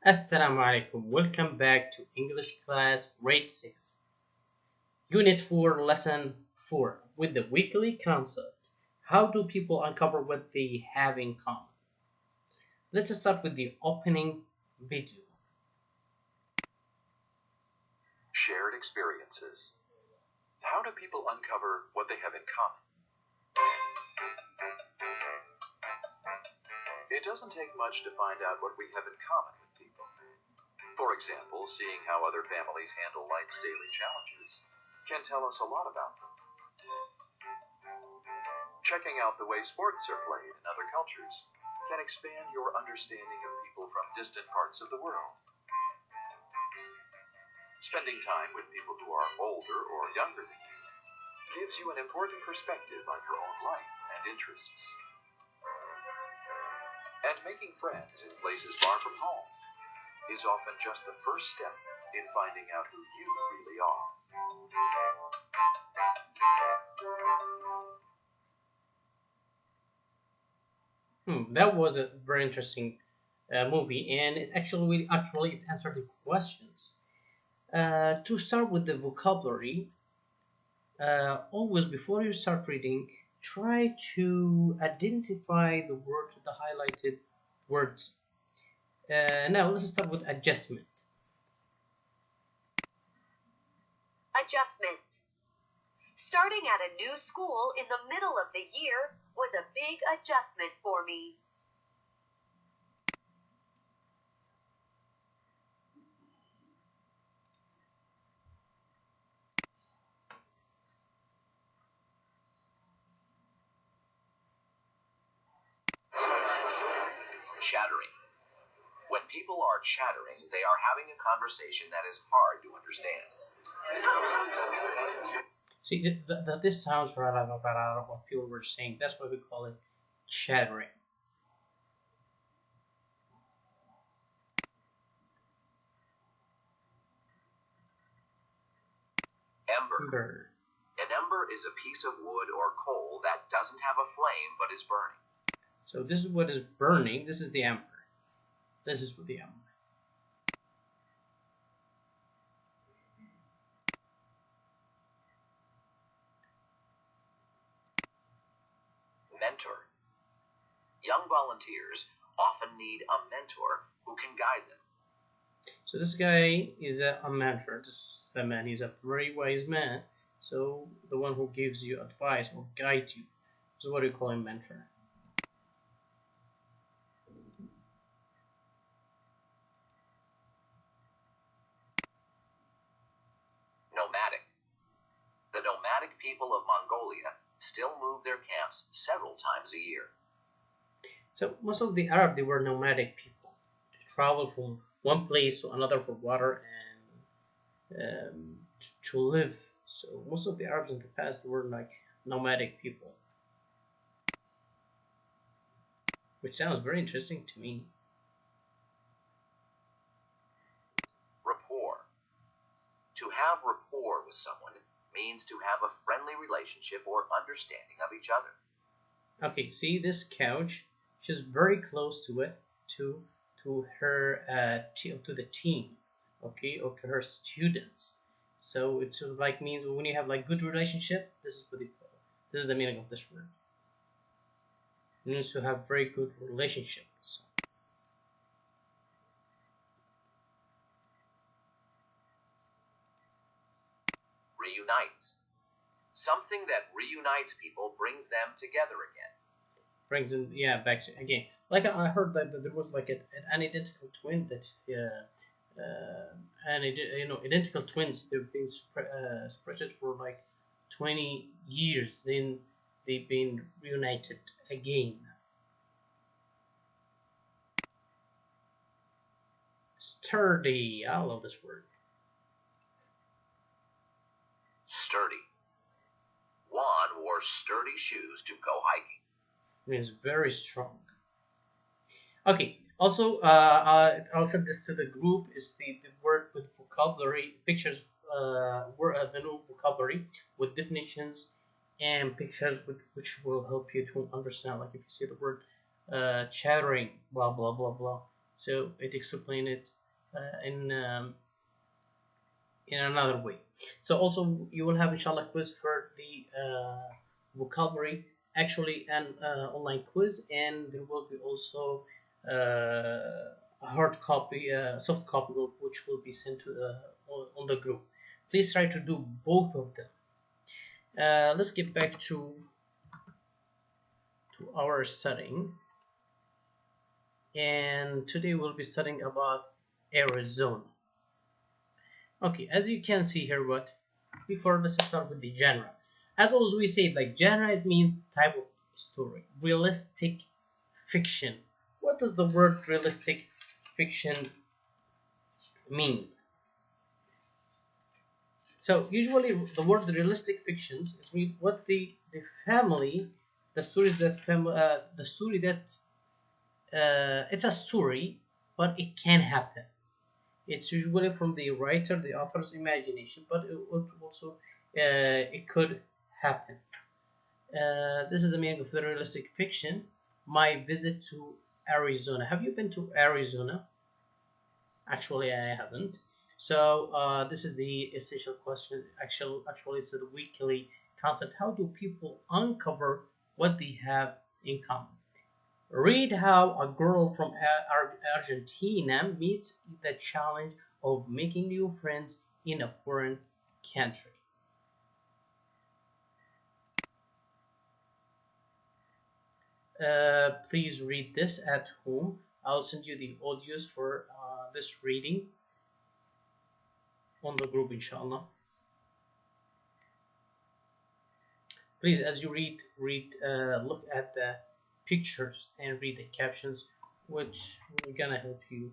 Assalamu alaikum. Welcome back to English class grade 6, Unit 4, Lesson 4, with the weekly concept. How do people uncover what they have in common? Let's start with the opening video. Shared experiences. How do people uncover what they have in common? It doesn't take much to find out what we have in common with people. For example, seeing how other families handle life's daily challenges can tell us a lot about them. Checking out the way sports are played in other cultures can expand your understanding of people from distant parts of the world. Spending time with people who are older or younger than you gives you an important perspective on your own life and interests. And making friends in places far from home is often just the first step in finding out who you really are. That was a very interesting movie, and it actually answered the questions. To start with the vocabulary, always before you start reading, try to identify the highlighted words. Now let's start with adjustment. Adjustment. Starting at a new school in the middle of the year was a big adjustment for me. Chattering. When people are chattering, they are having a conversation that is hard to understand. See, this sounds right out of what people were saying. That's why we call it chattering. Ember. An ember is a piece of wood or coal that doesn't have a flame but is burning. So this is what is burning. This is the ember. This is the ember. Mentor. Young volunteers often need a mentor who can guide them. So this guy is a mentor. This is the man. He's a very wise man. So the one who gives you advice or guides you. This is what we call a mentor. Nomadic. The nomadic people of Mongolia still move their camps several times a year. So most of the Arab, they were nomadic people. They travel from one place to another for water and to live. So most of the Arabs in the past were like nomadic people, which sounds very interesting to me. Rapport. To have rapport with someone means to have a friendly relationship or understanding of each other. Okay, see this couch? She's very close to it, to her to the team, okay, or to her students. So it's like means when you have like good relationship. This is what they call. This is the meaning of this word. It means to have very good relationship. So, reunites. Something that reunites people brings them together again. brings them, yeah, back to again. Like I heard that there was like an identical twin that identical twins. They've been separated for like 20 years. Then they've been reunited again. Sturdy. I love this word. Sturdy. Juan wore sturdy shoes to go hiking. Means very strong. Okay. Also, I'll send this to the group. Is the word with vocabulary pictures. The new vocabulary with definitions and pictures, which will help you to understand. Like if you see the word chattering, blah blah blah blah. so it explains it in another way. So also you will have inshallah quiz for the vocabulary, actually an online quiz, and there will be also a hard copy, soft copy, which will be sent to on the group. Please try to do both of them. Let's get back to our studying, and today we'll be studying about Arizona. Okay, as you can see here, before let's start with the genre. As always we say, like, genre, it means type of story. Realistic fiction. What does the word realistic fiction mean? So usually the word realistic fictions is mean what the family, the stories that the story that it's a story, but it can happen. It's usually from the writer, the author's imagination, but it also it could happen. This is the meaning of the realistic fiction. My visit to Arizona. Have you been to Arizona? Actually, I haven't. So this is the essential question. Actually, it's a weekly concept. How do people uncover what they have in common? Read how a girl from Argentina meets the challenge of making new friends in a foreign country. Please read this at home. I'll send you the audios for this reading on the group, inshallah. Please, as you read, look at the pictures and read the captions, which are gonna help you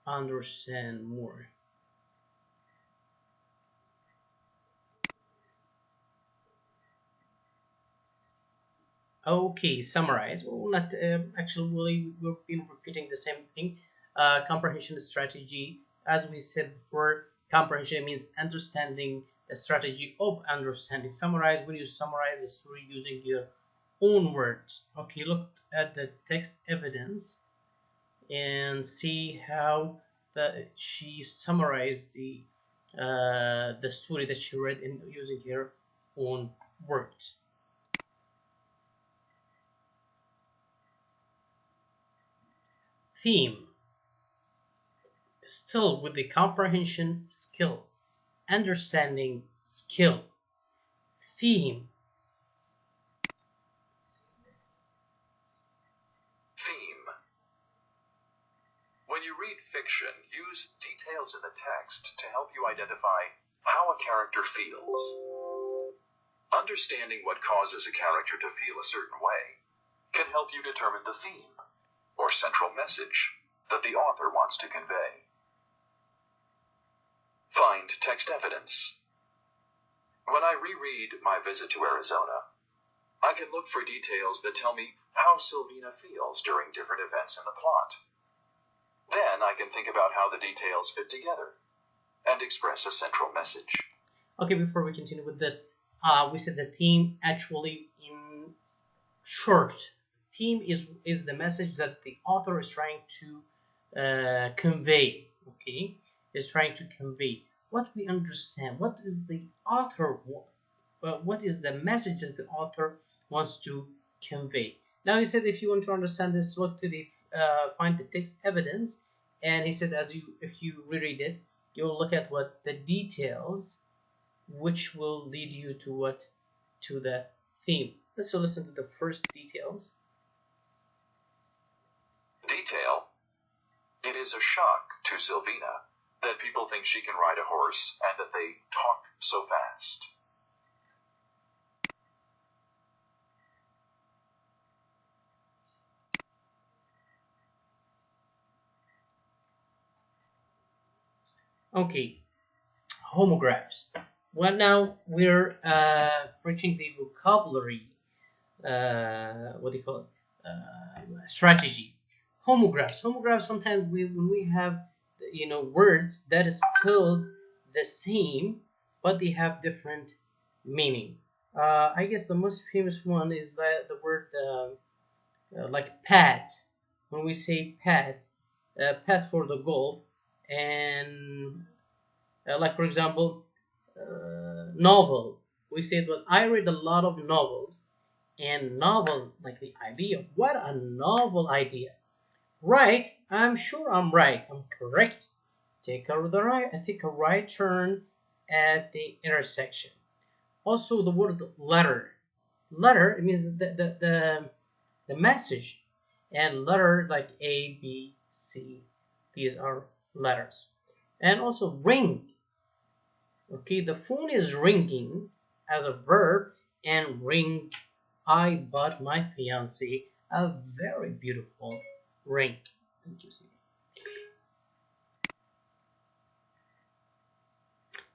understand more. Okay, summarize. Well, not actually, we've been repeating the same thing. Comprehension strategy, as we said before, comprehension means understanding the strategy of understanding. Summarize, when you summarize the story using your own words. Okay, look at the text evidence and see how she summarized the story that she read in using her own words. Theme, still with the comprehension skill, understanding skill. Theme. When you read fiction, use details in the text to help you identify how a character feels. Understanding what causes a character to feel a certain way can help you determine the theme or central message that the author wants to convey. Find text evidence. When I reread My Visit to Arizona, I can look for details that tell me how Sylvina feels during different events in the plot. Then I can think about how the details fit together and express a central message. Okay, before we continue with this, we said the theme, actually, in short, theme is the message that the author is trying to convey. Okay, is trying to convey what we understand. What is the author? What is the message that the author wants to convey? Now he said, if you want to understand this, look to the find the text evidence, and he said, if you reread it, you'll look at what the details, which will lead you to the theme. Let's listen to the first details. Detail. It is a shock to Sylvina that people think she can ride a horse and that they talk so fast. Okay, homographs. Well, now we're reaching the vocabulary. What do you call it? Strategy. Homographs. Homographs. Sometimes when we have words that is spelled the same, but they have different meaning. I guess the most famous one is the word like pad. When we say pad, path for the golf, and like for example, novel. We said, well, I read a lot of novels, and novel, like the idea. What a novel idea! Right? I'm sure I'm right. I'm correct. Take a right turn at the intersection. Also, the word letter. Letter, it means the message, and letter like A, B, C. These are letters. And also ring. Okay, the phone is ringing as a verb, and ring. I bought my fiancée a very beautiful ring. Thank you, Steve.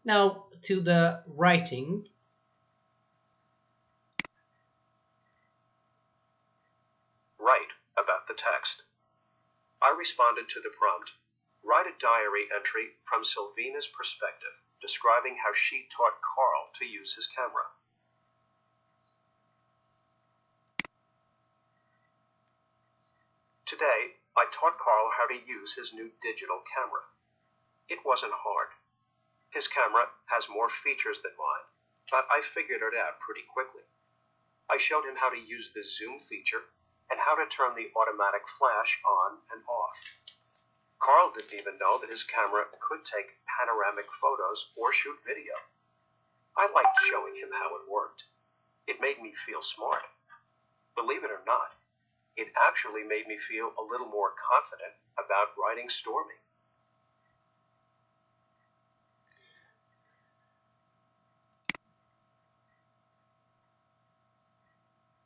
Now to the writing. Write about the text. I responded to the prompt, write a diary entry from Sylvina's perspective, describing how she taught Carl to use his camera. Today, I taught Carl how to use his new digital camera. It wasn't hard. His camera has more features than mine, but I figured it out pretty quickly. I showed him how to use the zoom feature and how to turn the automatic flash on and off. Carl didn't even know that his camera could take panoramic photos or shoot video. I liked showing him how it worked. It made me feel smart. Believe it or not, it actually made me feel a little more confident about writing Stormy.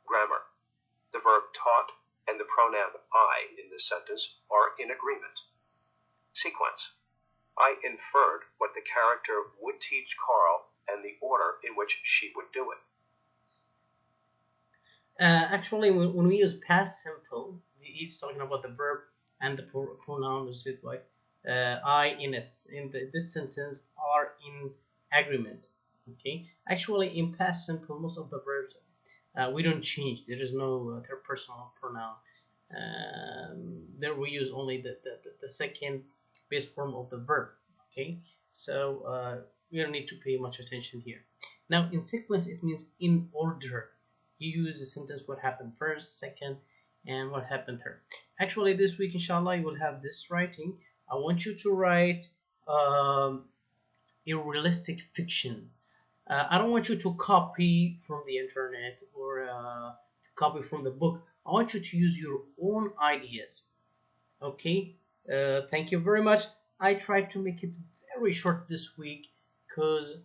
Grammar. The verb taught and the pronoun I in this sentence are in agreement. Sequence. I inferred what the character would teach Carl and the order in which she would do it. Actually, when we use past simple, it's talking about the verb and the pronoun is it like I in this sentence are in agreement. Okay. Actually, in past simple, most of the verbs we don't change. There is no third personal pronoun. There we use only the second base form of the verb. Okay. So we don't need to pay much attention here. Now, in sequence, it means in order. You use the sentence what happened first, second, and what happened third. Actually, this week, inshallah, you will have this writing. I want you to write a realistic fiction. I don't want you to copy from the internet or copy from the book. I want you to use your own ideas. Okay? Thank you very much. I tried to make it very short this week because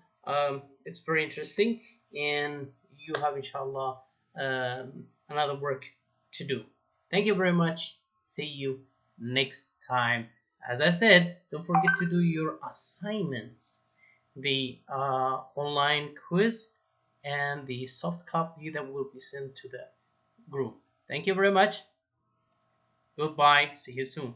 it's very interesting, and you have inshallah another work to do. Thank you very much. See you next time. As I said, don't forget to do your assignments, the online quiz, and the soft copy that will be sent to the group. Thank you very much. Goodbye. See you soon.